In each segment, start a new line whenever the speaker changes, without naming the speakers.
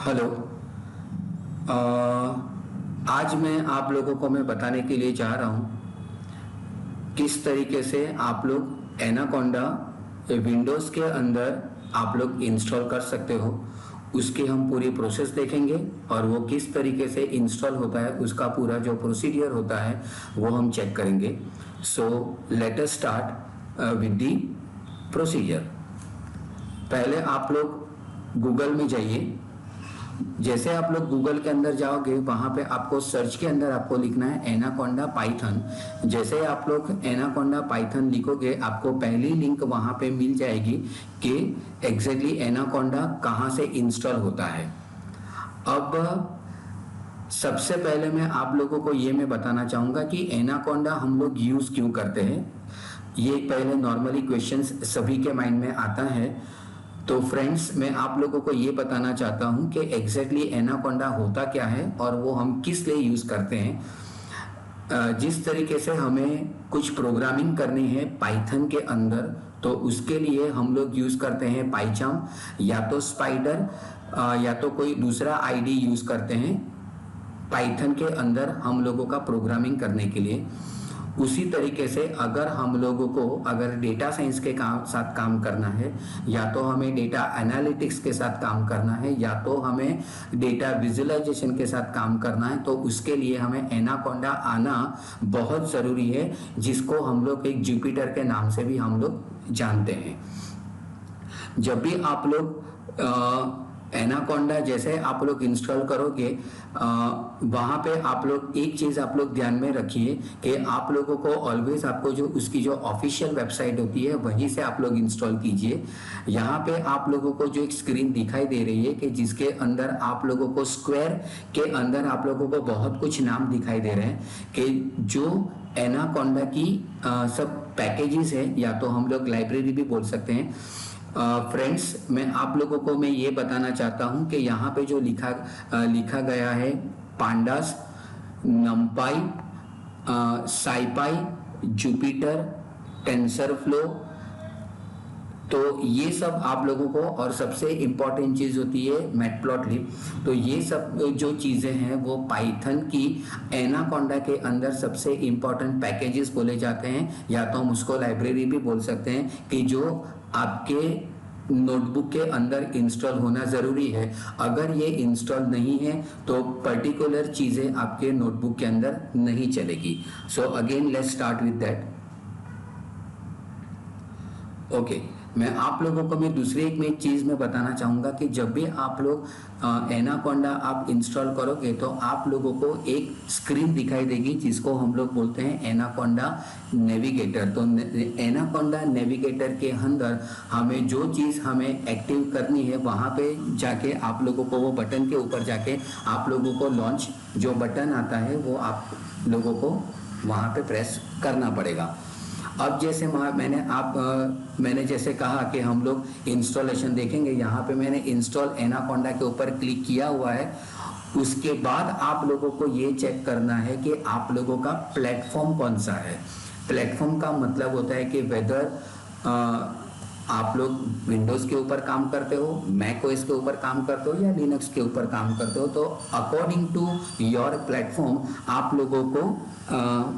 Hello. आज आप लोगों को मैं बताने के लिए जा रहा हूँ किस तरीके से आप लोग एनाकोंडा विंडोज़ के अंदर आप लोग इंस्टॉल कर सकते हो। उसकी हम पूरी प्रोसेस देखेंगे और वो किस तरीके से इंस्टॉल होता है, उसका पूरा जो प्रोसीडियर होता है वो हम चेक करेंगे। So let us start with the procedure. पहले आप लोग गूगल में जाइए। जैसे आप लोग गूगल के अंदर जाओगे, वहां पे आपको सर्च के अंदर आपको लिखना है एनाकोंडा पाइथन। जैसे आप लोग एनाकोंडा पाइथन लिखोगे, आपको पहली लिंक वहां पे मिल जाएगी कि एग्जैक्टली एनाकोंडा कहाँ से इंस्टॉल होता है। अब सबसे पहले मैं आप लोगों को ये मैं बताना चाहूंगा कि एनाकोंडा हम लोग यूज क्यों करते हैं। ये पहले नॉर्मली क्वेश्चंस सभी के माइंड में आता है। तो फ्रेंड्स, मैं आप लोगों को ये बताना चाहता हूँ कि एग्जैक्टली एनाकोंडा होता क्या है और वो हम किस लिए यूज करते हैं। जिस तरीके से हमें कुछ प्रोग्रामिंग करनी है पाइथन के अंदर, तो उसके लिए हम लोग यूज करते हैं पाइचार्म, या तो स्पाइडर, या तो कोई दूसरा आईडी यूज करते हैं पाइथन के अंदर हम लोगों का प्रोग्रामिंग करने के लिए। उसी तरीके से अगर हम लोगों को अगर डेटा साइंस के साथ काम करना है, या तो हमें डेटा एनालिटिक्स के साथ काम करना है, या तो हमें डेटा विजुअलाइजेशन के साथ काम करना है, तो उसके लिए हमें एनाकोंडा आना बहुत ज़रूरी है, जिसको हम लोग एक जुपिटर के नाम से भी हम लोग जानते हैं। जब भी आप लोग एनाकोंडा जैसे आप लोग इंस्टॉल करोगे, वहाँ पे आप लोग एक चीज़ आप लोग ध्यान में रखिए कि आप लोगों को ऑलवेज आपको जो उसकी जो ऑफिशियल वेबसाइट होती है वहीं से आप लोग इंस्टॉल कीजिए। यहाँ पे आप लोगों को जो एक स्क्रीन दिखाई दे रही है कि जिसके अंदर आप लोगों को स्क्वायर के अंदर आप लोगों को बहुत कुछ नाम दिखाई दे रहे हैं कि जो एनाकोंडा की सब पैकेजेस है, या तो हम लोग लाइब्रेरी भी बोल सकते हैं। फ्रेंड्स, मैं आप लोगों को मैं ये बताना चाहता हूँ कि यहाँ पे जो लिखा गया है पांडास, नमपाई, साइपाई, जुपिटर, टेंसरफ्लो, तो ये सब आप लोगों को, और सबसे इम्पॉर्टेंट चीज़ होती है मैटप्लॉटलिब। तो ये सब जो चीज़ें हैं वो पाइथन की एनाकोंडा के अंदर सबसे इम्पॉर्टेंट पैकेजेस बोले जाते हैं, या तो हम उसको लाइब्रेरी भी बोल सकते हैं, कि जो आपके नोटबुक के अंदर इंस्टॉल होना ज़रूरी है। अगर ये इंस्टॉल नहीं है तो पर्टिकुलर चीज़ें आपके नोटबुक के अंदर नहीं चलेगी। So again let's start with that. Okay, मैं आप लोगों को मैं दूसरी एक चीज़ में बताना चाहूँगा कि जब भी आप लोग एनाकोंडा आप इंस्टॉल करोगे, तो आप लोगों को एक स्क्रीन दिखाई देगी जिसको हम लोग बोलते हैं एनाकोंडा नेविगेटर। तो एनाकोंडा नेविगेटर के अंदर हमें जो चीज़ हमें एक्टिव करनी है, वहाँ पे जाके आप लोगों को वो बटन के ऊपर जाके आप लोगों को लॉन्च जो बटन आता है वो आप लोगों को वहाँ पे प्रेस करना पड़ेगा। अब जैसे मैंने जैसे कहा कि हम लोग इंस्टॉलेशन देखेंगे, यहाँ पे मैंने इंस्टॉल एनाकोंडा के ऊपर क्लिक किया हुआ है। उसके बाद आप लोगों को ये चेक करना है कि आप लोगों का प्लेटफॉर्म कौन सा है। प्लेटफॉर्म का मतलब होता है कि वेदर आप लोग विंडोज़ के ऊपर काम करते हो, मैक ओएस के ऊपर काम करते हो, या लिनक्स के ऊपर काम करते हो। तो अकॉर्डिंग टू योर प्लेटफॉर्म आप लोगों को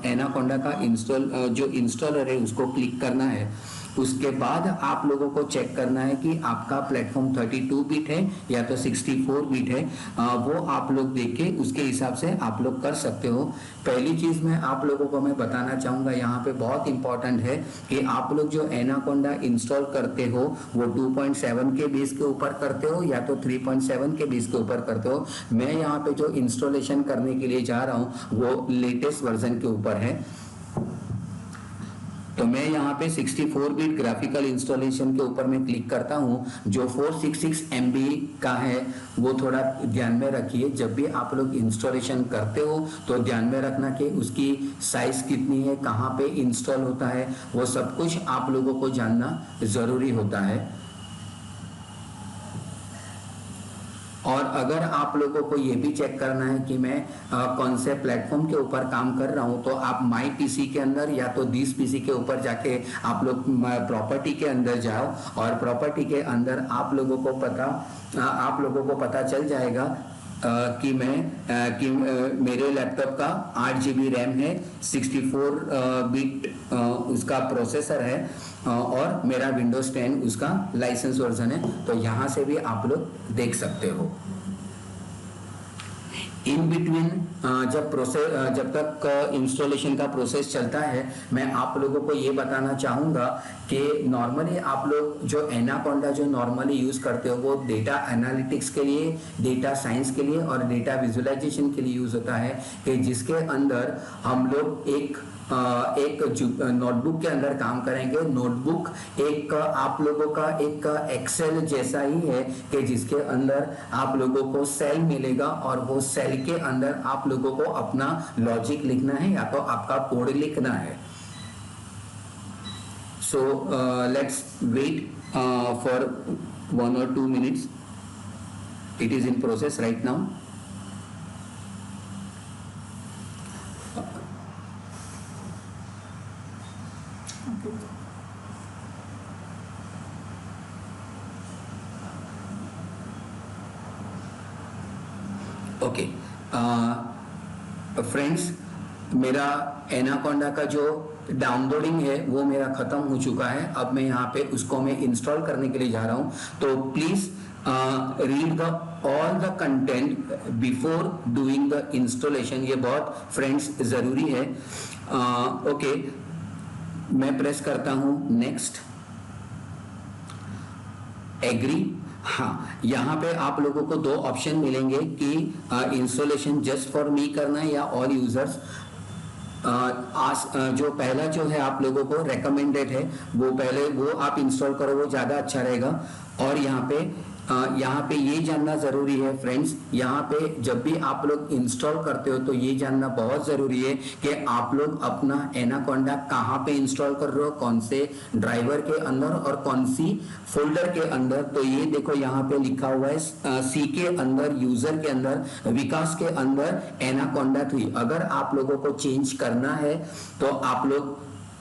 एनाकोंडा का जो इंस्टॉलर है उसको क्लिक करना है। उसके बाद आप लोगों को चेक करना है कि आपका प्लेटफॉर्म 32 बिट है या तो 64 बिट है। वो आप लोग देख के उसके हिसाब से आप लोग कर सकते हो। पहली चीज़ मैं आप लोगों को मैं बताना चाहूँगा, यहाँ पे बहुत इंपॉर्टेंट है कि आप लोग जो एनाकोंडा इंस्टॉल करते हो वो 2.7 के बेस के ऊपर करते हो या तो 3.7 के बेस के ऊपर करते हो। मैं यहाँ पे जो इंस्टॉलेशन करने के लिए जा रहा हूँ वो लेटेस्ट वर्जन के ऊपर है। तो मैं यहाँ पे 64 बिट ग्राफिकल इंस्टॉलेशन के ऊपर मैं क्लिक करता हूँ। जो 466 MB का है वो थोड़ा ध्यान में रखिए। जब भी आप लोग इंस्टॉलेशन करते हो तो ध्यान में रखना कि उसकी साइज कितनी है, कहाँ पे इंस्टॉल होता है, वो सब कुछ आप लोगों को जानना ज़रूरी होता है। और अगर आप लोगों को ये भी चेक करना है कि मैं कौन से प्लेटफॉर्म के ऊपर काम कर रहा हूँ, तो आप माई पीसी के अंदर या तो दिस पीसी के ऊपर जाके आप लोग प्रॉपर्टी के अंदर जाओ, और प्रॉपर्टी के अंदर आप लोगों को पता चल जाएगा कि मेरे लैपटॉप का 8 GB रैम है, 64 बिट उसका प्रोसेसर है, और मेरा विंडोज 10 उसका लाइसेंस वर्जन है। तो यहाँ से भी आप लोग देख सकते हो। इन बिटवीन जब तक इंस्टॉलेशन का प्रोसेस चलता है, मैं आप लोगों को ये बताना चाहूँगा कि नॉर्मली आप लोग जो एनाकोंडा जो नॉर्मली यूज़ करते हो वो डेटा एनालिटिक्स के लिए, डेटा साइंस के लिए और डेटा विजुअलाइजेशन के लिए यूज़ होता है, कि जिसके अंदर हम लोग एक नोटबुक के अंदर काम करेंगे। नोटबुक एक आप लोगों का एक एक्सेल जैसा ही है, कि जिसके अंदर आप लोगों को सेल मिलेगा, और वो सेल के अंदर आप लोगों को अपना लॉजिक लिखना है या तो आपका कोड लिखना है। So let's wait for 1 or 2 minutes. It is in process right now. Okay friends, मेरा एनाकोंडा का जो डाउनलोडिंग है वो मेरा खत्म हो चुका है। अब मैं यहाँ पे उसको मैं इंस्टॉल करने के लिए जा रहा हूँ। तो please read the all the content before doing the installation. ये बहुत फ्रेंड्स जरूरी है। ओके, मैं प्रेस करता हूँ नेक्स्ट, एग्री। हाँ, यहाँ पे आप लोगों को 2 ऑप्शन मिलेंगे कि इंस्टॉलेशन जस्ट फॉर मी करना है या ऑल यूजर्स। जो पहला जो है आप लोगों को रेकमेंडेड है, वो आप इंस्टॉल करो, वो ज़्यादा अच्छा रहेगा। और यहाँ पे ये जानना ज़रूरी है फ्रेंड्स, यहाँ पे जब भी आप लोग इंस्टॉल करते हो तो ये जानना बहुत ज़रूरी है कि आप लोग अपना एनाकोंडा कहाँ पे इंस्टॉल कर रहे हो, कौन से ड्राइवर के अंदर और कौन सी फोल्डर के अंदर। तो ये देखो यहाँ पे लिखा हुआ है सी के अंदर, यूजर के अंदर, विकास के अंदर एनाकोंडा 3। अगर आप लोगों को चेंज करना है तो आप लोग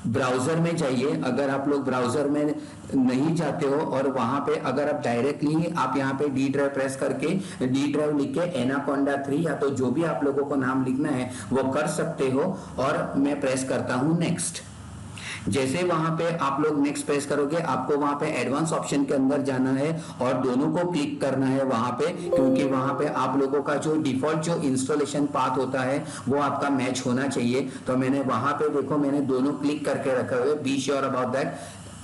ब्राउजर में जाइए। अगर आप लोग ब्राउजर में नहीं जाते हो और वहां पे अगर आप डायरेक्टली आप यहाँ पे डी ड्राइव प्रेस करके डी ड्राइव लिख के एनाकोंडा 3 या तो जो भी आप लोगों को नाम लिखना है वो कर सकते हो। और मैं प्रेस करता हूं नेक्स्ट। जैसे वहां पे आप लोग नेक्स्ट प्रेस करोगे, आपको वहां पे एडवांस ऑप्शन के अंदर जाना है और दोनों को क्लिक करना है वहां पे, क्योंकि वहां पे आप लोगों का जो डिफॉल्ट जो इंस्टॉलेशन पाथ होता है वो आपका मैच होना चाहिए। तो मैंने वहां पे देखो, मैंने दोनों क्लिक करके रखे हुए। Be sure about that.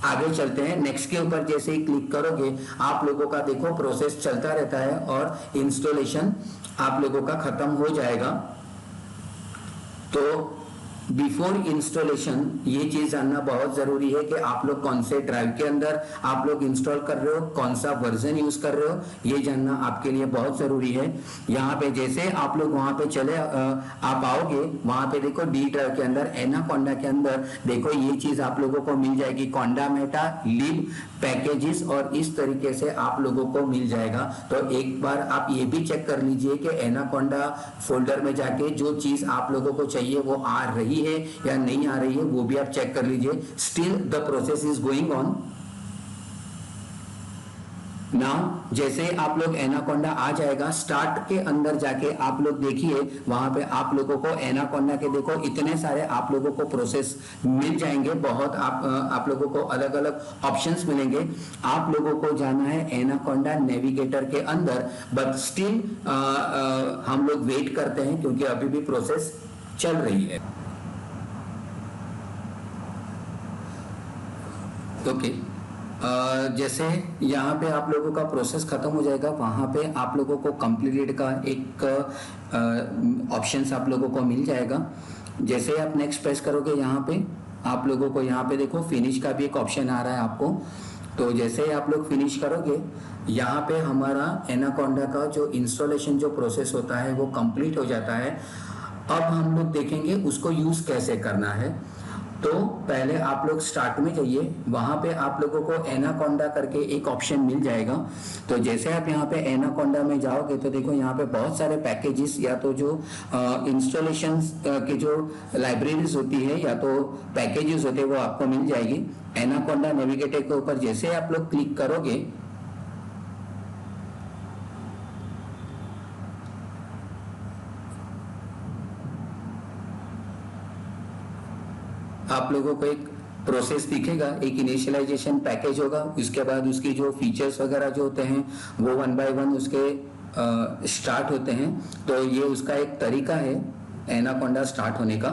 आगे चलते हैं। नेक्स्ट के ऊपर जैसे ही क्लिक करोगे आप लोगों का देखो प्रोसेस चलता रहता है और इंस्टॉलेशन आप लोगों का खत्म हो जाएगा। तो बिफोर इंस्टॉलेशन ये चीज जानना बहुत जरूरी है कि आप लोग कौन से ड्राइव के अंदर आप लोग इंस्टॉल कर रहे हो, कौन सा वर्जन यूज कर रहे हो, ये जानना आपके लिए बहुत जरूरी है। यहाँ पे जैसे आप लोग वहां पे चले आप आओगे, वहां पे देखो डी ड्राइव के अंदर एनाकोंडा के अंदर देखो ये चीज आप लोगों को मिल जाएगी, कोंडा मेटा लिब पैकेजेस, और इस तरीके से आप लोगों को मिल जाएगा। तो एक बार आप ये भी चेक कर लीजिए कि एनाकोंडा फोल्डर में जाके जो चीज आप लोगों को चाहिए वो आ रही है या नहीं आ रही है, वो भी आप चेक कर लीजिए। Still the process is going on. Now जैसे आप लोग एनाकोंडा आ जाएगा, स्टार्ट के अंदर जाके आप लोग देखिए, वहां पे आप लोगों को एनाकोंडा के देखो इतने सारे आप लोगों को प्रोसेस मिल जाएंगे। बहुत आप लोगों को अलग अलग ऑप्शंस मिलेंगे। आप लोगों को जाना है एनाकोंडा नेविगेटर के अंदर, बट स्टिल हम लोग वेट करते हैं क्योंकि अभी भी प्रोसेस चल रही है। ओके, जैसे यहाँ पे आप लोगों का प्रोसेस खत्म हो जाएगा, वहाँ पे आप लोगों को कंप्लीटेड का एक ऑप्शंस आप लोगों को मिल जाएगा। जैसे आप नेक्स्ट प्रेस करोगे, यहाँ पे आप लोगों को यहाँ पे देखो फिनिश का भी एक ऑप्शन आ रहा है आपको। तो जैसे आप लोग फिनिश करोगे, यहाँ पे हमारा एनाकोंडा का जो इंस्टॉलेशन जो प्रोसेस होता है वो कंप्लीट हो जाता है। अब हम लोग देखेंगे उसको यूज कैसे करना है। तो पहले आप लोग स्टार्ट में जाइए, वहां पे आप लोगों को एनाकोंडा करके एक ऑप्शन मिल जाएगा। तो जैसे आप यहाँ पे एनाकोंडा में जाओगे तो देखो यहाँ पे बहुत सारे पैकेजेस या तो जो इंस्टॉलेशन के जो लाइब्रेरीज होती है या तो पैकेजेस होते हैं वो आपको मिल जाएगी। एनाकोंडा नेविगेटर के ऊपर जैसे आप लोग क्लिक करोगे आप लोगों को एक प्रोसेस दिखेगा, एक इनिशियलाइजेशन पैकेज होगा, उसके बाद उसकी जो फीचर्स वगैरह जो होते हैं वो 1 बाय 1 उसके स्टार्ट होते हैं। तो ये उसका एक तरीका है एनाकोंडा स्टार्ट होने का।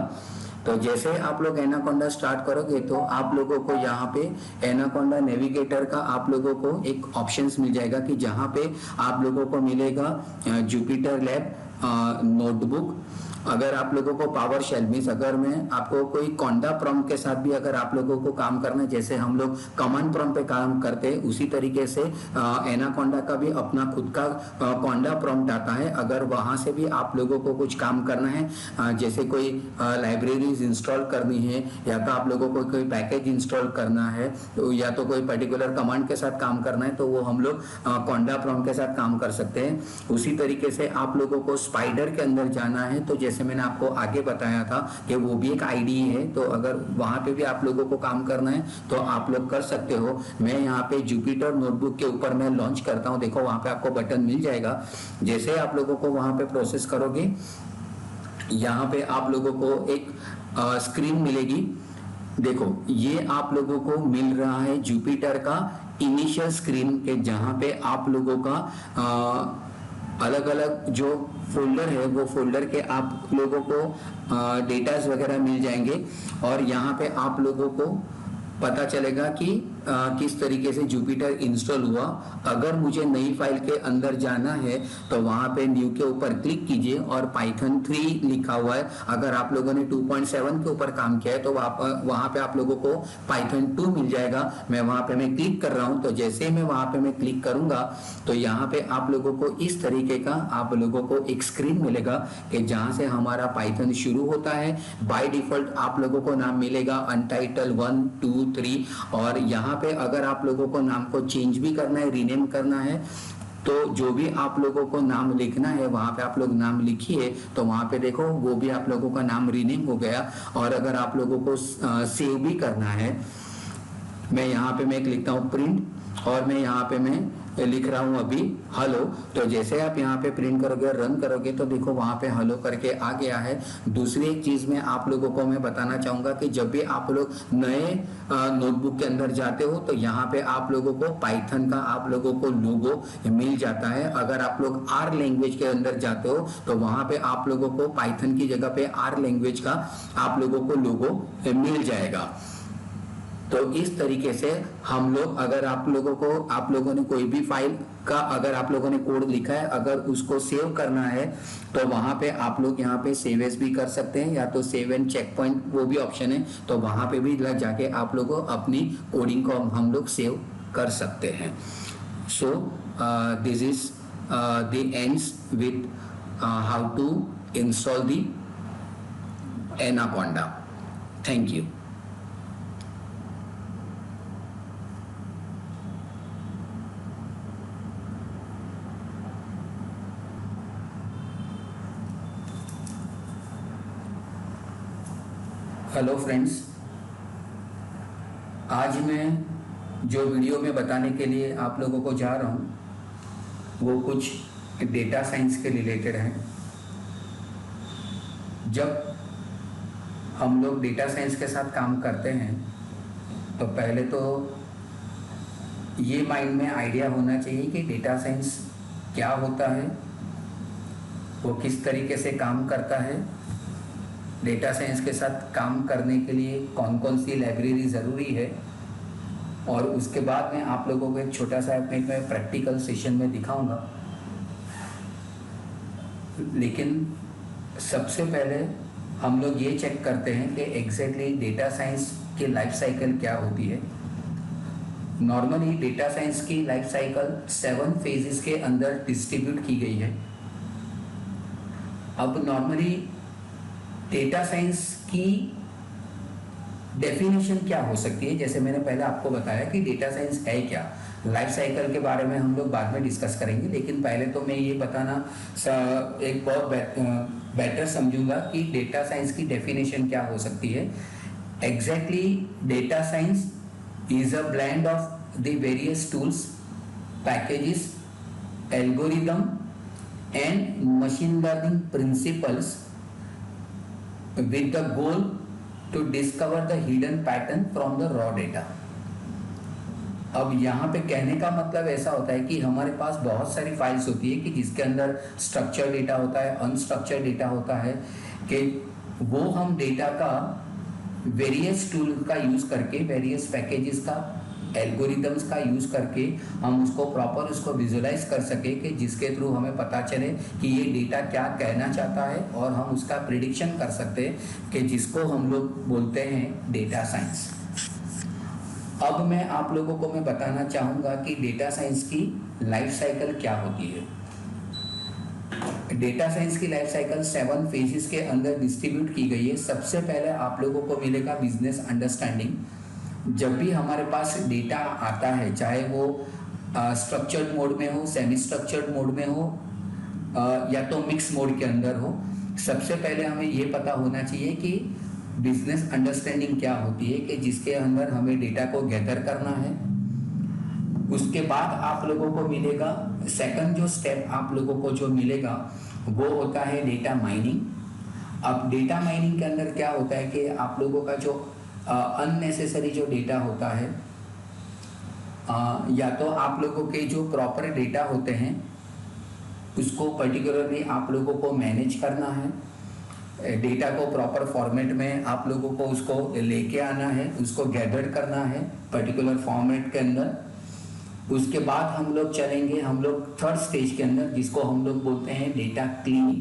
तो जैसे आप लोग एनाकोंडा स्टार्ट करोगे तो आप लोगों को यहाँ पे एनाकोंडा नेविगेटर का आप लोगों को एक ऑप्शंस मिल जाएगा कि जहाँ पे आप लोगों को मिलेगा जुपिटर लैब नोटबुक। अगर आप लोगों को पावर शेल मीन्स अगर मैं आपको कोई कॉन्डा प्रॉम्प्ट के साथ भी अगर आप लोगों को काम करना है, जैसे हम लोग कमांड प्रॉम्प्ट पे काम करते हैं उसी तरीके से एनाकोंडा का भी अपना खुद का कॉन्डा प्रॉम्प्ट आता है। अगर वहां से भी आप लोगों को कुछ काम करना है, जैसे कोई लाइब्रेरीज इंस्टॉल करनी है या तो आप लोगों को कोई पैकेज इंस्टॉल करना है तो या तो कोई पर्टिकुलर कमांड के साथ काम करना है, तो वो हम लोग कॉन्डा प्रॉम्प्ट के साथ काम कर सकते हैं। उसी तरीके से आप लोगों को स्पाइडर के अंदर जाना है तो जैसे मैंने आपको आगे बताया था कि वो भी एक आईडी है, तो अगर वहां पे भी आप लोगों को काम करना है तो आप लोग कर सकते हो। मैं यहाँ पे जुपिटर नोटबुक के ऊपर मैं लॉन्च करता हूँ, देखो वहां पे आपको बटन मिल जाएगा। जैसे आप लोगों को वहां पे प्रोसेस करोगे यहाँ पे आप लोगों को एक स्क्रीन मिलेगी। देखो ये आप लोगों को मिल रहा है जुपिटर का इनिशियल स्क्रीन के, जहां पे आप लोगों का अलग अलग जो फोल्डर है वो फोल्डर के आप लोगों को डेटास वगैरह मिल जाएंगे और यहाँ पे आप लोगों को पता चलेगा कि किस तरीके से जुपिटर इंस्टॉल हुआ। अगर मुझे नई फाइल के अंदर जाना है तो वहां पे न्यू के ऊपर क्लिक कीजिए और पाइथन 3 लिखा हुआ है। अगर आप लोगों ने 2.7 के ऊपर काम किया है तो वहां पे आप लोगों को पाइथन 2 मिल जाएगा। मैं वहां पे मैं क्लिक कर रहा हूं, तो जैसे मैं वहां पे मैं क्लिक करूंगा तो यहाँ पे आप लोगों को इस तरीके का आप लोगों को एक स्क्रीन मिलेगा कि जहां से हमारा पाइथन शुरू होता है। बाय डिफॉल्ट आप लोगों को नाम मिलेगा अनटाइटल 1 2 3 और यहाँ पे अगर आप लोगों को नाम को चेंज भी करना है, रीनेम करना है, तो जो भी आप लोगों को नाम लिखना है वहां पे आप लोग नाम लिखिए। तो वहां पे देखो वो भी आप लोगों का नाम रीनेम हो गया। और अगर आप लोगों को सेव भी करना है, मैं यहाँ पे मैं लिखता हूँ प्रिंट और मैं यहाँ पे मैं लिख रहा हूँ अभी हेलो। तो जैसे आप यहाँ पे प्रिंट करोगे रन करोगे तो देखो वहां पे हेलो करके आ गया है। दूसरी एक चीज में आप लोगों को मैं बताना चाहूंगा कि जब भी आप लोग नए नोटबुक के अंदर जाते हो तो यहाँ पे आप लोगों को पाइथन का आप लोगों को लोगो मिल जाता है। अगर आप लोग आर लैंग्वेज के अंदर जाते हो तो वहां पे आप लोगों को पाइथन की जगह पे आर लैंग्वेज का आप लोगों को लोगो मिल जाएगा। तो इस तरीके से हम लोग अगर आप लोगों ने कोई भी फाइल का अगर आप लोगों ने कोड लिखा है, अगर उसको सेव करना है तो वहां पे आप लोग यहाँ पे सेव एज भी कर सकते हैं या तो सेव एंड चेक पॉइंट वो भी ऑप्शन है, तो वहां पे भी लग जाके आप लोगों अपनी कोडिंग को हम लोग सेव कर सकते हैं। So this is the ends with how to install the Anaconda. Thank you. Hello friends, आज मैं जो वीडियो में बताने के लिए आप लोगों को जा रहा हूँ वो कुछ डेटा साइंस के रिलेटेड है। जब हम लोग डेटा साइंस के साथ काम करते हैं तो पहले तो ये माइंड में आइडिया होना चाहिए कि डेटा साइंस क्या होता है, वो किस तरीके से काम करता है, डेटा साइंस के साथ काम करने के लिए कौन कौन सी लाइब्रेरी ज़रूरी है, और उसके बाद में आप लोगों को एक छोटा सा मैं प्रैक्टिकल सेशन में दिखाऊंगा। लेकिन सबसे पहले हम लोग ये चेक करते हैं कि एग्जैक्टली डेटा साइंस की लाइफ साइकिल क्या होती है। नॉर्मली डेटा साइंस की लाइफ साइकिल 7 फेजेस के अंदर डिस्ट्रीब्यूट की गई है। अब नॉर्मली डेटा साइंस की डेफिनेशन क्या हो सकती है, जैसे मैंने पहले आपको बताया कि डेटा साइंस है क्या। लाइफ साइकिल के बारे में हम लोग बाद में डिस्कस करेंगे, लेकिन पहले तो मैं ये बताना एक बहुत बेटर समझूंगा कि डेटा साइंस की डेफिनेशन क्या हो सकती है। Exactly data science is a blend of the various tools, packages, algorithm and machine learning principles with the goal to discover the hidden pattern from the raw data। अब यहाँ पे कहने का मतलब ऐसा होता है कि हमारे पास बहुत सारी फाइल्स होती है कि जिसके अंदर स्ट्रक्चर डेटा होता है, अनस्ट्रक्चर डेटा होता है, कि वो हम डेटा का वेरियस टूल का यूज करके, वेरियस पैकेजेस का, एल्गोरिदम्स का यूज करके हम उसको प्रॉपर उसको विजुअलाइज कर सके, कि जिसके थ्रू हमें पता चले कि ये डेटा क्या कहना चाहता है और हम उसका प्रिडिक्शन कर सकते हैं, कि जिसको हम लोग बोलते हैं डेटा साइंस। अब मैं आप लोगों को मैं बताना चाहूँगा कि डेटा साइंस की लाइफ साइकिल क्या होती है। डेटा साइंस की लाइफ साइकिल 7 फेजेस के अंदर डिस्ट्रीब्यूट की गई है। सबसे पहले आप लोगों को मिलेगा बिजनेस अंडरस्टैंडिंग। जब भी हमारे पास डेटा आता है, चाहे वो स्ट्रक्चर्ड मोड में हो, सेमी स्ट्रक्चर्ड मोड में हो, या तो मिक्स मोड के अंदर हो, सबसे पहले हमें ये पता होना चाहिए कि बिजनेस अंडरस्टैंडिंग क्या होती है, कि जिसके अंदर हमें डेटा को गैदर करना है। उसके बाद आप लोगों को मिलेगा सेकंड जो स्टेप आप लोगों को जो मिलेगा वो होता है डेटा माइनिंग। अब डेटा माइनिंग के अंदर क्या होता है कि आप लोगों का जो अननेसेसरी जो डेटा होता है, या तो आप लोगों के जो प्रॉपर डेटा होते हैं उसको पर्टिकुलरली आप लोगों को मैनेज करना है। डेटा को प्रॉपर फॉर्मेट में आप लोगों को उसको लेके आना है, उसको गैदर करना है पर्टिकुलर फॉर्मेट के अंदर। उसके बाद हम लोग चलेंगे, हम लोग थर्ड स्टेज के अंदर, जिसको हम लोग बोलते हैं डेटा क्लीनिंग।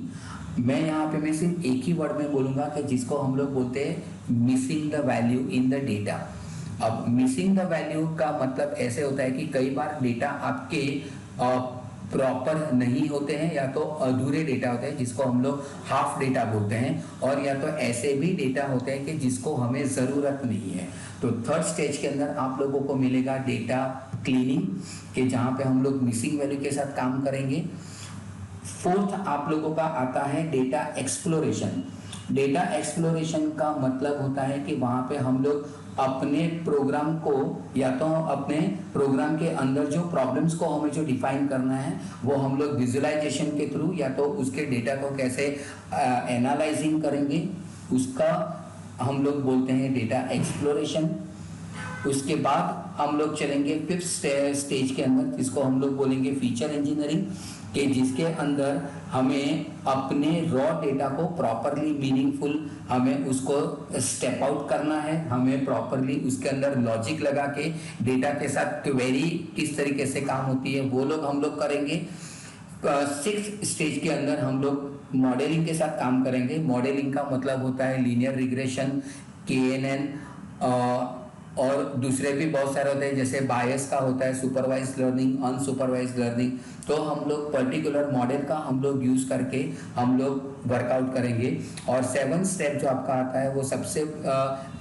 मैं यहाँ पे मैं सिर्फ एक ही वर्ड में बोलूँगा कि जिसको हम लोग बोलते हैं missing the value in the data. अब मिसिंग द वैल्यू का मतलब ऐसे होता है कि कई बार डेटा आपके प्रॉपर नहीं होते हैं, या तो अधूरे डेटा होते हैं जिसको हम लोग हाफ डेटा बोलते हैं, और या तो ऐसे भी डेटा होते हैं कि जिसको हमें ज़रूरत नहीं है। तो थर्ड स्टेज के अंदर आप लोगों को मिलेगा डेटा क्लीनिंग, कि जहाँ पे हम लोग मिसिंग वैल्यू के साथ काम करेंगे। फोर्थ आप लोगों का आता है डेटा एक्सप्लोरेशन। डेटा एक्सप्लोरेशन का मतलब होता है कि वहाँ पे हम लोग अपने प्रोग्राम को, या तो अपने प्रोग्राम के अंदर जो प्रॉब्लम्स को हमें जो डिफाइन करना है वो हम लोग विजुअलाइजेशन के थ्रू, या तो उसके डेटा को कैसे एनालाइजिंग करेंगे, उसका हम लोग बोलते हैं डेटा एक्सप्लोरेशन। उसके बाद हम लोग चलेंगे फिफ्थ स्टेज के अंदर, जिसको हम लोग बोलेंगे फीचर इंजीनियरिंग, कि जिसके अंदर हमें अपने रॉ डेटा को प्रॉपरली मीनिंगफुल हमें उसको स्टेप आउट करना है, हमें प्रॉपरली उसके अंदर लॉजिक लगा के डेटा के साथ क्वेरी किस तरीके से काम होती है वो लोग हम लोग करेंगे। सिक्स्थ स्टेज के अंदर हम लोग मॉडलिंग के साथ काम करेंगे। मॉडलिंग का मतलब होता है लीनियर रिग्रेशन, KNN, और दूसरे भी बहुत सारे होते हैं, जैसे बायस का होता है, सुपरवाइज्ड लर्निंग, अनसुपरवाइज्ड लर्निंग। तो हम लोग पर्टिकुलर मॉडल का हम लोग यूज करके हम लोग वर्कआउट करेंगे। और 7th स्टेप जो आपका आता है वो सबसे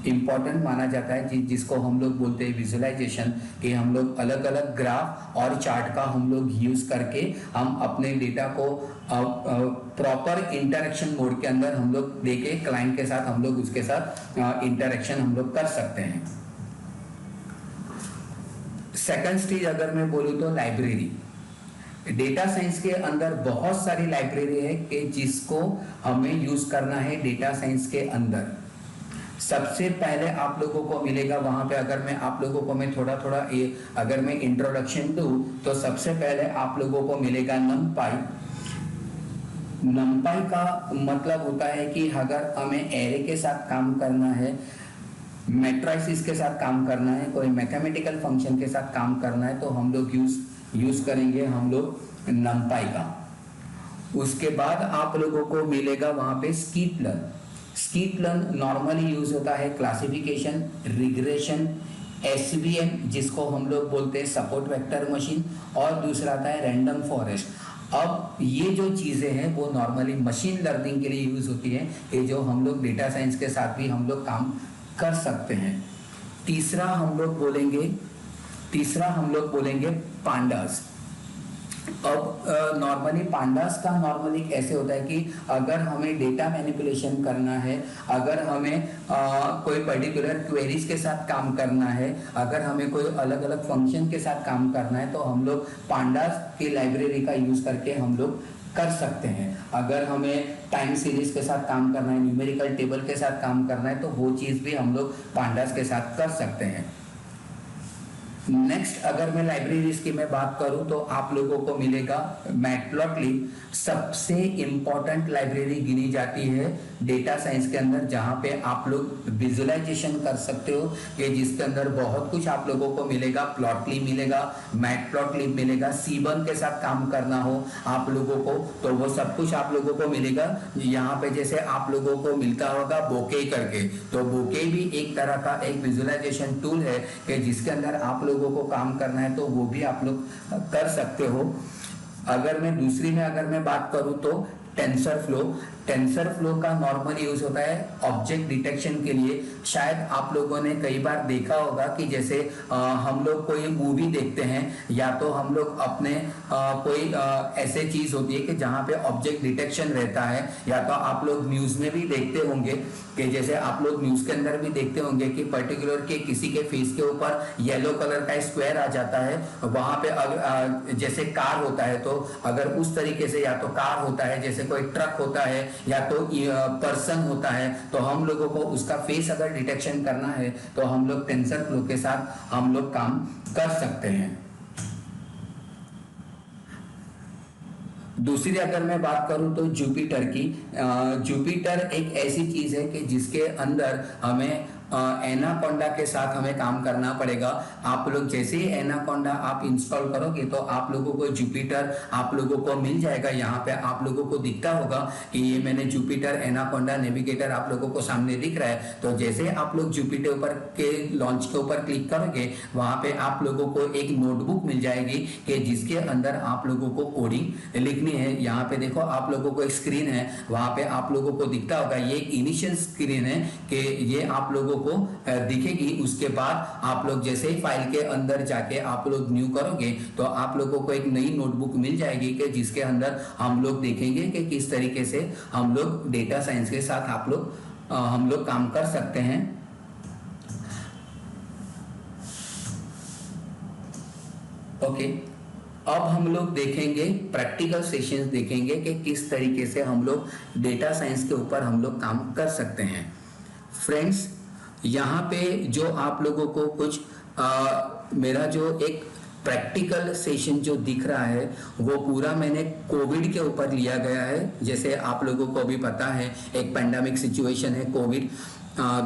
इम्पॉर्टेंट माना जाता है, जिसको हम लोग बोलते हैं विजुअलाइजेशन, कि हम लोग अलग अलग ग्राफ और चार्ट का हम लोग यूज करके हम अपने डेटा को प्रॉपर इंटरेक्शन मोड के अंदर हम लोग लेके क्लाइंट के साथ हम लोग उसके साथ इंटरेक्शन हम लोग कर सकते हैं। सेकंड स्टेज अगर मैं बोलूं तो लाइब्रेरी। डेटा साइंस के अंदर बहुत सारी लाइब्रेरी है कि जिसको हमें यूज करना है डेटा साइंस के अंदर। सबसे पहले आप लोगों को मिलेगा वहां पे, अगर मैं आप लोगों को मैं थोड़ा थोड़ा अगर मैं इंट्रोडक्शन दूं तो सबसे पहले आप लोगों को मिलेगा नमपाई। नमपाई का मतलब होता है कि अगर हमें एरे के साथ काम करना है, मैट्रिसेस के साथ काम करना है, कोई मैथमेटिकल फंक्शन के साथ काम करना है, तो हम लोग यूज करेंगे हम लोग नमपाई का। उसके बाद आप लोगों को मिलेगा वहां पे स्कीट-लर्न। स्कीट-लर्न नॉर्मली यूज होता है क्लासिफिकेशन, रिग्रेशन, SVM जिसको हम लोग बोलते हैं सपोर्ट वेक्टर मशीन, और दूसरा आता है रैंडम फॉरेस्ट। अब ये जो चीजें हैं वो नॉर्मली मशीन लर्निंग के लिए यूज होती है, ये जो हम लोग डेटा साइंस के साथ भी हम लोग काम कर सकते हैं। तीसरा हम लोग बोलेंगे पांडास। अब नॉर्मली पांडास का नॉर्मली ऐसे होता है कि अगर हमें डेटा मैनिपुलेशन करना है, अगर हमें कोई पर्टिकुलर क्वेरीज के साथ काम करना है, अगर हमें कोई अलग अलग फंक्शन के साथ काम करना है, तो हम लोग पांडास की लाइब्रेरी का यूज करके हम लोग कर सकते हैं। अगर हमें टाइम सीरीज के साथ काम करना है, न्यूमेरिकल टेबल के साथ काम करना है, तो वो चीज भी हम लोग पांडास के साथ कर सकते हैं। नेक्स्ट अगर मैं लाइब्रेरीज की मैं बात करूं तो आप लोगों को मिलेगा मैटप्लॉटलिब। सबसे इंपॉर्टेंट लाइब्रेरी गिनी जाती है डेटा साइंस के अंदर, जहां पे आप लोग विजुअलाइजेशन कर सकते हो, कि जिसके अंदर बहुत कुछ आप लोगों को मिलेगा। प्लॉटलिब मिलेगा, मैटप्लॉटलिब मिलेगा। सीबर्न के साथ काम करना हो आप लोगों को तो वो सब कुछ आप लोगों को मिलेगा। यहाँ पे जैसे आप लोगों को मिलता होगा बोके करके, तो बोके भी एक तरह का एक विजुअलाइजेशन टूल है कि जिसके अंदर आप लोगों को काम करना है तो वो भी आप लोग कर सकते हो। अगर मैं बात करूं तो टेंसर फ्लो का नॉर्मल यूज होता है ऑब्जेक्ट डिटेक्शन के लिए। शायद आप लोगों ने कई बार देखा होगा कि जैसे हम लोग कोई मूवी देखते हैं, या तो हम लोग अपने कोई ऐसे चीज होती है कि जहां पे ऑब्जेक्ट डिटेक्शन रहता है, या तो आप लोग न्यूज में भी देखते होंगे कि जैसे आप लोग न्यूज के अंदर भी देखते होंगे कि पर्टिकुलर के किसी के फेस के ऊपर येलो कलर का स्क्वायर आ जाता है। वहां पे अगर जैसे कार होता है, तो अगर उस तरीके से या तो कार होता है, जैसे कोई ट्रक होता है, या तो पर्सन होता है, तो हम लोगों को उसका फेस अगर डिटेक्शन करना है तो हम लोग टेंसर फ्लो के साथ हम लोग काम कर सकते हैं। दूसरी अगर मैं बात करूं तो जुपिटर की। जुपिटर एक ऐसी चीज है कि जिसके अंदर हमें एनाकोंडा के साथ हमें काम करना पड़ेगा। आप लोग जैसे ही एनाकोंडा आप इंस्टॉल करोगे तो आप लोगों को जुपिटर आप लोगों को मिल जाएगा। यहाँ पे आप लोगों को दिखता होगा कि ये मैंने जुपिटर एनाकोंडा नेविगेटर आप लोगों को सामने दिख रहा है। तो जैसे आप लोग जुपिटर ऊपर के लॉन्च के ऊपर क्लिक करोगे, वहां पे आप लोगों को एक नोटबुक मिल जाएगी कि जिसके अंदर आप लोगों को कोडिंग लिखनी है। यहाँ पे देखो आप लोगों को एक स्क्रीन है, वहां पे आप लोगों को दिखता होगा ये एक इनिशियल स्क्रीन है कि ये आप लोगों को दिखेगी। उसके बाद आप लोग जैसे ही फाइल के अंदर जाके आप लोग न्यू करोगे तो आप लोगों को एक नई नोटबुक मिल जाएगी कि जिसके अंदर हम लोग देखेंगे कि किस तरीके से हम लोग डेटा साइंस के साथ हम लोग काम कर सकते हैं। ओके, अब हम लोग देखेंगे प्रैक्टिकल सेशंस देखेंगे कि किस तरीके से हम लोग डेटा साइंस के ऊपर हम लोग काम कर सकते हैं। फ्रेंड्स, यहाँ पे जो आप लोगों को कुछ मेरा जो एक प्रैक्टिकल सेशन जो दिख रहा है वो पूरा मैंने कोविड के ऊपर लिया गया है। जैसे आप लोगों को भी पता है एक पैंडेमिक सिचुएशन है कोविड,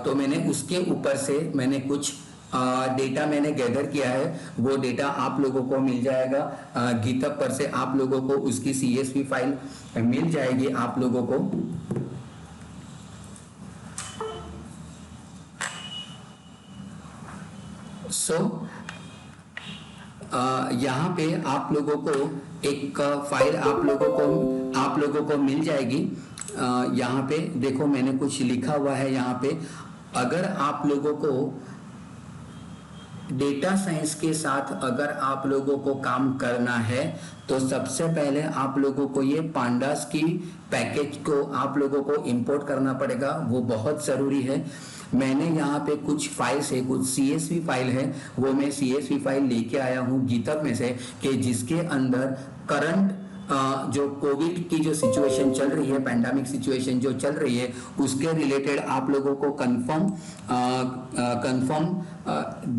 तो मैंने उसके ऊपर से मैंने कुछ डेटा मैंने गैदर किया है। वो डेटा आप लोगों को मिल जाएगा गिटहब पर से, आप लोगों को उसकी CSV फाइल मिल जाएगी आप लोगों को। यहाँ पे आप लोगों को एक फाइल आप लोगों को मिल जाएगी। यहाँ पे देखो मैंने कुछ लिखा हुआ है। यहाँ पे अगर आप लोगों को डेटा साइंस के साथ अगर आप लोगों को काम करना है तो सबसे पहले आप लोगों को ये पांडास की पैकेज को आप लोगों को इंपोर्ट करना पड़ेगा, वो बहुत ज़रूरी है। मैंने यहाँ पे कुछ फाइल्स है, कुछ CSV फाइल है, वो मैं CSV फाइल लेके आया हूँ गिटहब में से कि जिसके अंदर करंट जो कोविड की जो सिचुएशन चल रही है, पैंडेमिक सिचुएशन जो चल रही है, उसके रिलेटेड आप लोगों को कंफर्म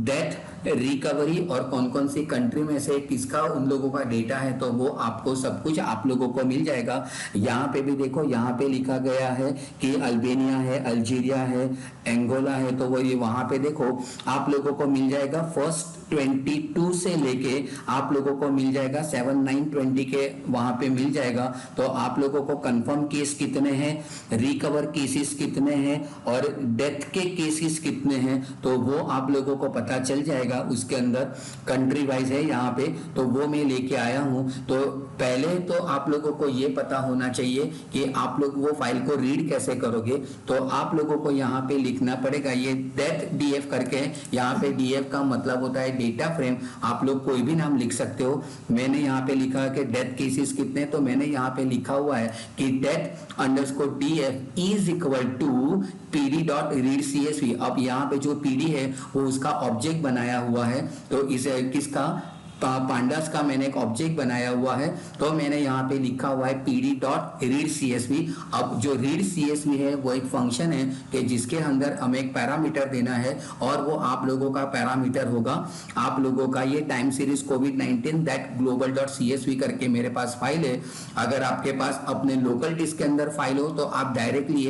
डेथ रिकवरी और कौन कौन सी कंट्री में से किसका उन लोगों का डेटा है, तो वो आपको सब कुछ आप लोगों को मिल जाएगा। यहाँ पे भी देखो, यहाँ पे लिखा गया है कि अल्बेनिया है, अल्जीरिया है, एंगोला है, तो वो ये वहाँ पे देखो आप लोगों को मिल जाएगा फर्स्ट 722 से लेके आप लोगों को मिल जाएगा 7920 के वहां पे मिल जाएगा। तो आप लोगों को कंफर्म केस कितने हैं, रिकवर केसेस कितने हैं और डेथ के केसेस कितने हैं, तो वो आप लोगों को पता चल जाएगा। उसके अंदर कंट्री वाइज है यहाँ पे, तो वो मैं लेके आया हूँ। तो पहले तो आप लोगों को ये पता होना चाहिए कि आप लोग वो फाइल को रीड कैसे करोगे। तो आप लोगों को यहाँ पे लिखना पड़ेगा, ये डेथ डीएफ करके, यहाँ पे डीएफ का मतलब होता है डेटा फ्रेम। आप लोग कोई भी नाम लिख सकते हो। मैंने यहाँ पे लिखा कि डेथ केसेस कितने, तो मैंने यहाँ पे लिखा हुआ है कि death underscore DF is equal to pd.readcsv। अब यहाँ पे जो pd है वो उसका ऑब्जेक्ट बनाया हुआ है, तो इसे किसका, पांडास का मैंने एक ऑब्जेक्ट बनाया हुआ है। तो मैंने यहाँ पे लिखा हुआ है pd.readcsv। अब जो readcsv है वो एक फंक्शन है कि जिसके अंदर हमें एक पैरामीटर देना है और वो आप लोगों का पैरामीटर होगा आप लोगों का ये time series covid that global.csv करके मेरे पास फाइल है। अगर आपके पास अपने लोकल डिस्क के अंदर फाइल हो तो आप डायरेक्टली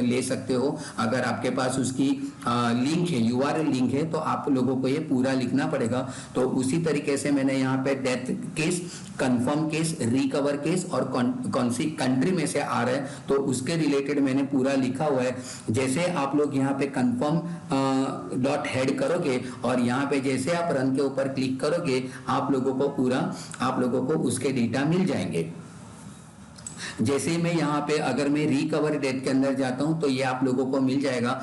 ले सकते हो। अगर आपके पास उसकी लिंक है, URL लिंक है, तो आप लोगों को ये पूरा लिखना पड़ेगा। तो उसी तरीके से मैंने यहाँ पे death case, confirm case, recover case और कौन सी कंट्री में से आ रहा है तो उसके रिलेटेड मैंने पूरा लिखा हुआ है। जैसे आप लोग यहाँ पे कंफर्म डॉट हेड करोगे और यहाँ पे जैसे आप रन के ऊपर क्लिक करोगे आप लोगों को पूरा, आप लोगों को उसके डेटा मिल जाएंगे। जैसे मैं यहाँ पे अगर मैं रिकवर डेट के अंदर जाता हूँ तो ये आप लोगों को मिल जाएगा।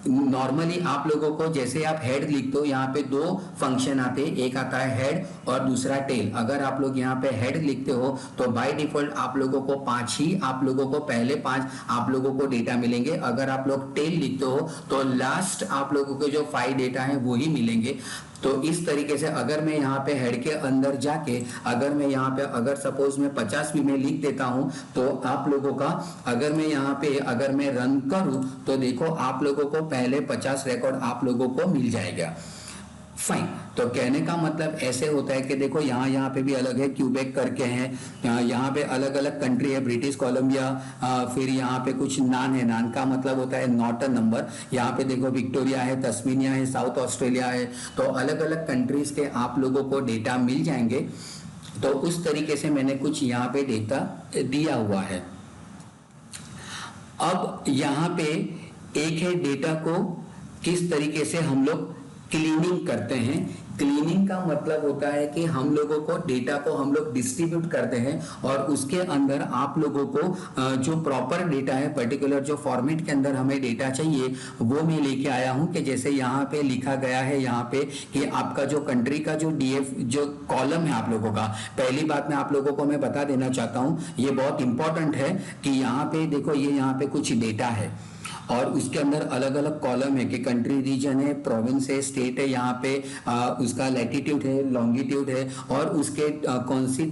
नॉर्मली आप लोगों को जैसे आप हेड लिखते हो यहाँ पे दो फंक्शन आते हैं, एक आता है हेड और दूसरा टेल। अगर आप लोग यहाँ पे हेड लिखते हो तो बाय डिफॉल्ट आप लोगों को 5 ही, आप लोगों को पहले 5 आप लोगों को डेटा मिलेंगे। अगर आप लोग टेल लिखते हो तो लास्ट आप लोगों के जो 5 डेटा है वो ही मिलेंगे। तो इस तरीके से अगर मैं यहाँ पे हेड के अंदर जाके अगर मैं यहाँ पे अगर सपोज मैं 50 भी मैं लिख देता हूँ तो आप लोगों का, अगर मैं यहाँ पे अगर मैं रन करूँ तो देखो आप लोगों को पहले 50 रिकॉर्ड आप लोगों को मिल जाएगा। फाइन। तो कहने का मतलब ऐसे होता है कि देखो यहाँ पे भी अलग है, क्यूबेक करके हैं, यहाँ पे अलग अलग कंट्री है, ब्रिटिश कोलंबिया, फिर यहाँ पे कुछ नान है, नान का मतलब होता है नॉट अ नंबर। यहाँ पे देखो विक्टोरिया है, तस्मीनिया है, साउथ ऑस्ट्रेलिया है। तो अलग अलग कंट्रीज के आप लोगों को डेटा मिल जाएंगे। तो उस तरीके से मैंने कुछ यहाँ पे डेटा दिया हुआ है। अब यहाँ पे एक है डेटा को किस तरीके से हम लोग क्लीनिंग करते हैं। क्लीनिंग का मतलब होता है कि हम लोगों को डेटा को हम लोग डिस्ट्रीब्यूट करते हैं और उसके अंदर आप लोगों को जो प्रॉपर डेटा है, पर्टिकुलर जो फॉर्मेट के अंदर हमें डेटा चाहिए वो मैं लेके आया हूं। कि जैसे यहाँ पे लिखा गया है यहाँ पे कि आपका जो कंट्री का जो डीएफ जो कॉलम है आप लोगों का, पहली बात मैं आप लोगों को मैं बता देना चाहता हूँ, ये बहुत इंपॉर्टेंट है कि यहाँ पे देखो ये यहाँ पे कुछ डेटा है और उसके अंदर अलग अलग कॉलम है कि कंट्री, रीजन है, प्रोविंस है, स्टेट है, यहाँ पे उसका लैटिट्यूड है, लॉन्गिट्यूड है और उसके कौन से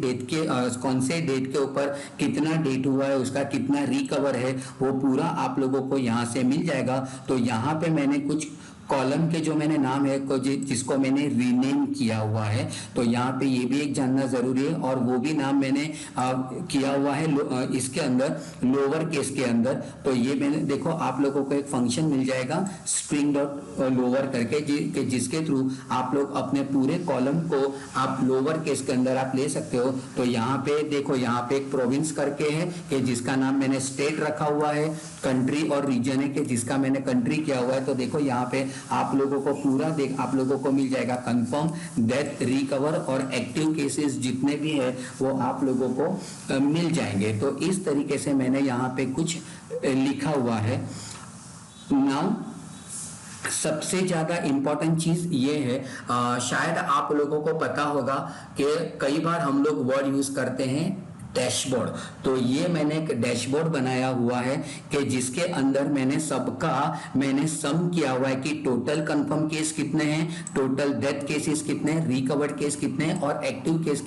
डेट के ऊपर कितना डेट हुआ है, उसका कितना रिकवर है, वो पूरा आप लोगों को यहाँ से मिल जाएगा। तो यहाँ पे मैंने कुछ कॉलम के जो मैंने नाम है जिसको मैंने रीनेम किया हुआ है, तो यहाँ पे ये भी एक जानना जरूरी है। और वो भी नाम मैंने किया हुआ है इसके अंदर लोअर केस के अंदर। तो ये मैंने देखो आप लोगों को एक फंक्शन मिल जाएगा स्ट्रिंग डॉट लोअर करके जिसके थ्रू आप लोग अपने पूरे कॉलम को आप लोअर केस के अंदर आप ले सकते हो। तो यहाँ पे देखो यहाँ पे एक प्रोविंस करके है कि जिसका नाम मैंने स्टेट रखा हुआ है, कंट्री और रीजन है कि जिसका मैंने कंट्री किया हुआ है। तो देखो यहाँ पे आप लोगों को पूरा आप लोगों को मिल जाएगा कंफर्म, डेथ, रिकवर और एक्टिव केसेस जितने भी है वो आप लोगों को मिल जाएंगे। तो इस तरीके से मैंने यहाँ पे कुछ लिखा हुआ है। नाउ सबसे ज्यादा इंपॉर्टेंट चीज ये है, शायद आप लोगों को पता होगा कि कई बार हम लोग वर्ड यूज करते हैं डैशबोर्ड। तो ये मैंने एक डैशबोर्ड बनाया हुआ है कि जिसके अंदर मैंने सम किया हुआ है कि टोटल कंफर्म केस कितने हैं, टोटल डेथ केसेस कितने हैं, रिकवर्ड केस कितने हैं और एक्टिव केस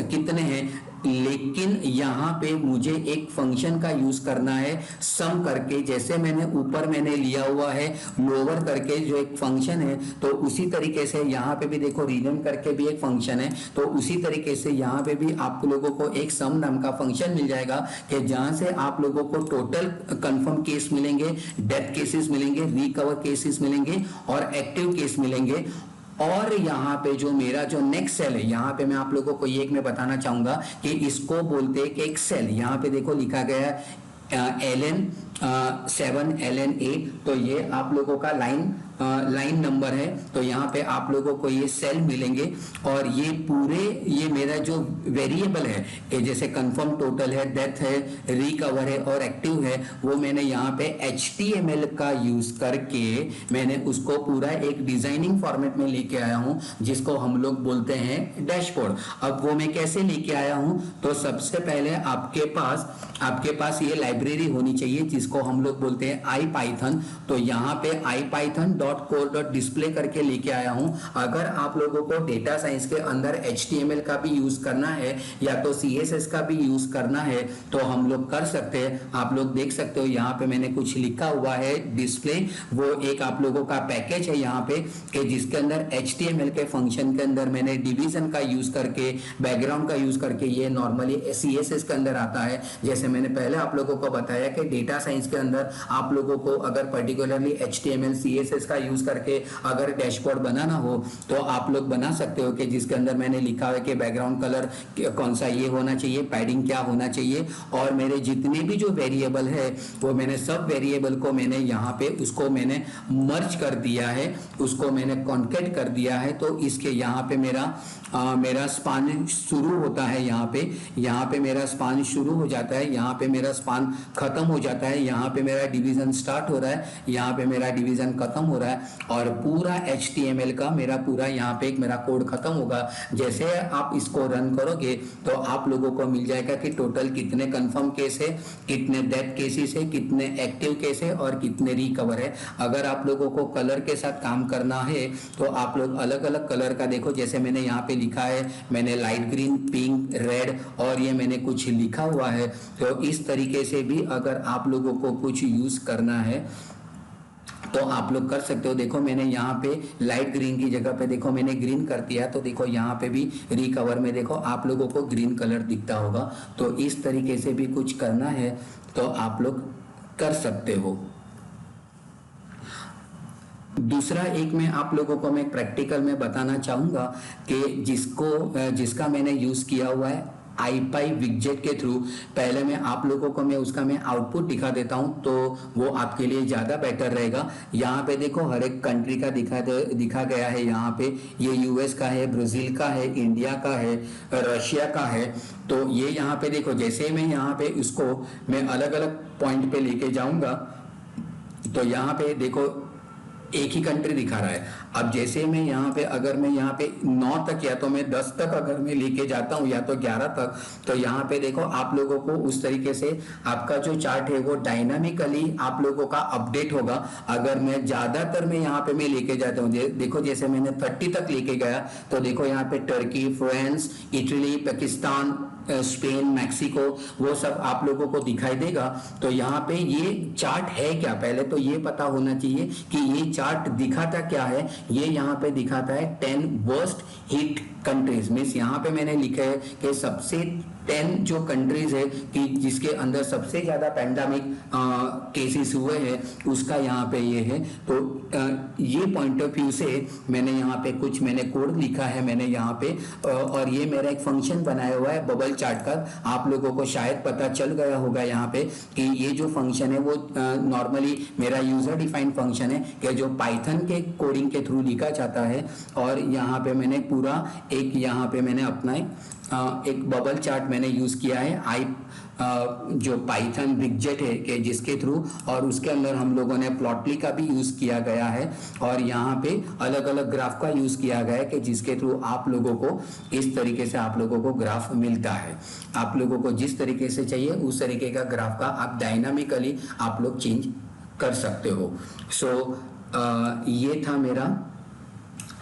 कितने हैं। लेकिन यहाँ पे मुझे एक फंक्शन का यूज करना है सम करके, जैसे मैंने ऊपर मैंने लिया हुआ है लोअर करके जो एक फंक्शन है, तो उसी तरीके से यहाँ पे भी देखो रीजन करके भी एक फंक्शन है। तो उसी तरीके से यहाँ पे भी आप लोगों को एक सम नाम का फंक्शन मिल जाएगा कि जहां से आप लोगों को टोटल कंफर्म केस मिलेंगे, डेथ केसेस मिलेंगे, रिकवर केसेस मिलेंगे और एक्टिव केस मिलेंगे। और यहाँ पे जो मेरा जो नेक्स्ट सेल है, यहाँ पे मैं आप लोगों को ये एक मैं बताना चाहूंगा कि इसको बोलते हैं कि एक सेल, यहाँ पे देखो लिखा गया है LN7 LN8, तो ये आप लोगों का लाइन नंबर है। तो यहाँ पे आप लोगों को ये सेल मिलेंगे और ये पूरे ये मेरा जो वेरिएबल है, ये जैसे कंफर्म टोटल है, डेथ है, रिकवर है और एक्टिव है, वो मैंने यहाँ पे HTML का यूज करके मैंने उसको पूरा एक डिजाइनिंग फॉर्मेट में लेके आया हूँ, जिसको हम लोग बोलते हैं डैशबोर्ड। अब वो मैं कैसे लेके आया हूँ, तो सबसे पहले आपके पास ये लाइब्रेरी होनी चाहिए जिसको हम लोग बोलते हैं IPython। तो यहाँ पे ipython.core.display करके लेके आया हूँ। अगर आप लोगों को डेटा साइंस के अंदर HTML का भी यूज करना है या तो CSS का भी यूज करना है तो हम लोग कर सकते हैं। आप लोग देख सकते हो यहाँ पे मैंने कुछ लिखा हुआ है डिस्प्ले, वो एक आप लोगों का पैकेज है यहाँ पे कि जिसके अंदर HTML के फंक्शन के अंदर मैंने डिवीजन का यूज करके, बैकग्राउंड का यूज करके, ये नॉर्मली CSS के अंदर आता है। जैसे मैंने पहले आप लोगों को बताया कि डेटा साइंस के अंदर आप लोगों को अगर पर्टिकुलरली HTML CSS का यूज करके अगर डैशबोर्ड बनाना हो तो आप लोग बना सकते हो, कि जिसके अंदर मैंने लिखा है कि बैकग्राउंड कलर कौन सा ये होना चाहिए, पैडिंग क्या होना चाहिए, और मेरे जितने भी जो वेरिएबल है वो मैंने सब वेरिएबल को मैंने यहाँ पे उसको मैंने मर्ज कर दिया है, उसको मैंने कॉन्केट कर दिया है। तो इसके यहाँ पे मेरा स्पान शुरू होता है, यहाँ पे मेरा स्पान शुरू हो जाता है, यहाँ पे मेरा स्पान खत्म हो जाता है, यहाँ पे मेरा डिवीजन स्टार्ट हो रहा है, यहाँ पे मेरा डिवीजन खत्म हो रहा है, और पूरा HTML का मेरा पूरा यहाँ पे एक मेरा कोड खत्म होगा। जैसे आप इसको रन करोगे तो आप लोगों को मिल जाएगा कि टोटल कितने कंफर्म केस है, कितने डेथ केसेस है, कितने एक्टिव केस है और कितने रिकवर है। अगर आप लोगों को कलर के साथ काम करना है तो आप लोग अलग अलग कलर का देखो, जैसे मैंने यहाँ पे लिखा है, मैंने लाइट ग्रीन, पिंक, रेड और ये मैंने कुछ लिखा हुआ है। तो इस तरीके से भी अगर आप लोगों को कुछ यूज करना है तो आप लोग कर सकते हो। देखो मैंने यहाँ पे लाइट ग्रीन की जगह पे देखो मैंने ग्रीन कर दिया, तो देखो यहाँ पे भी रिकवर में देखो आप लोगों को ग्रीन कलर दिखता होगा। तो इस तरीके से भी कुछ करना है तो आप लोग कर सकते हो। दूसरा एक मैं आप लोगों को मैं प्रैक्टिकल में बताना चाहूंगा कि जिसका मैंने यूज किया हुआ है IPy विडजेट के थ्रू। पहले मैं आप लोगों को उसका आउटपुट दिखा देता हूं तो वो आपके लिए ज़्यादा बेटर रहेगा। यहाँ पे देखो हर एक कंट्री का दिखा गया है। यहाँ पे ये US का है, ब्राज़ील का है, इंडिया का है, रशिया का है। तो ये यहाँ पे देखो, जैसे मैं यहाँ पे उसको मैं अलग अलग पॉइंट पे लेके जाऊंगा तो यहाँ पे देखो एक ही कंट्री दिखा रहा है। अब जैसे मैं यहाँ पे अगर मैं यहाँ पे 9 तक या तो मैं 10 तक अगर मैं लेके जाता हूँ या तो 11 तक, तो यहाँ पे देखो आप लोगों को उस तरीके से आपका जो चार्ट है वो डायनामिकली आप लोगों का अपडेट होगा। अगर मैं ज्यादातर में यहाँ पे मैं लेके जाता हूँ, देखो जैसे मैंने 30 तक लेके गया तो देखो यहाँ पे Turkey, France, Italy, Pakistan, Spain, Mexico, वो सब आप लोगों को दिखाई देगा। तो यहाँ पे ये चार्ट है क्या, पहले तो ये पता होना चाहिए कि ये चार्ट दिखाता क्या है। ये यहाँ पे दिखाता है 10 वर्स्ट हिट कंट्रीज। मीन्स यहाँ पे मैंने लिखा है कि सबसे 10 जो कंट्रीज है कि जिसके अंदर सबसे ज्यादा पैंडेमिक केसेस हुए हैं उसका यहाँ पे ये है। तो ये पॉइंट ऑफ व्यू से मैंने यहाँ पे कुछ मैंने कोड लिखा है मैंने यहाँ पे, और ये मेरा एक फंक्शन बनाया हुआ है बबल चार्ट का। आप लोगों को शायद पता चल गया होगा यहाँ पे कि ये जो फंक्शन है वो नॉर्मली मेरा यूजर डिफाइंड फंक्शन है कि जो पाइथन के कोडिंग के थ्रू लिखा जाता है। और यहाँ पे मैंने पूरा एक यहाँ पे मैंने अपना एक बबल चार्ट मैंने यूज किया है जो पाइथन विडजेट है कि जिसके थ्रू, और उसके अंदर हम लोगों ने प्लॉटली का भी यूज किया गया है और यहाँ पे अलग अलग ग्राफ का यूज किया गया है कि जिसके थ्रू आप लोगों को इस तरीके से आप लोगों को ग्राफ मिलता है। आप लोगों को जिस तरीके से चाहिए उस तरीके का ग्राफ का आप डायनामिकली आप लोग चेंज कर सकते हो। ये था मेरा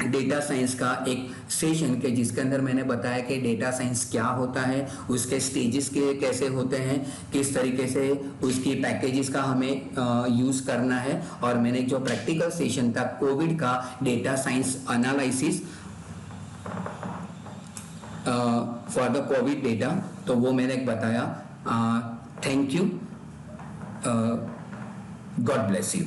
डेटा साइंस का एक सेशन के जिसके अंदर मैंने बताया कि डेटा साइंस क्या होता है, उसके स्टेजेस के कैसे होते हैं, किस तरीके से उसकी पैकेजेस का हमें यूज करना है। और मैंने जो प्रैक्टिकल सेशन था कोविड का data science analysis for the Covid data, तो वो मैंने बताया। Thank you, God bless you.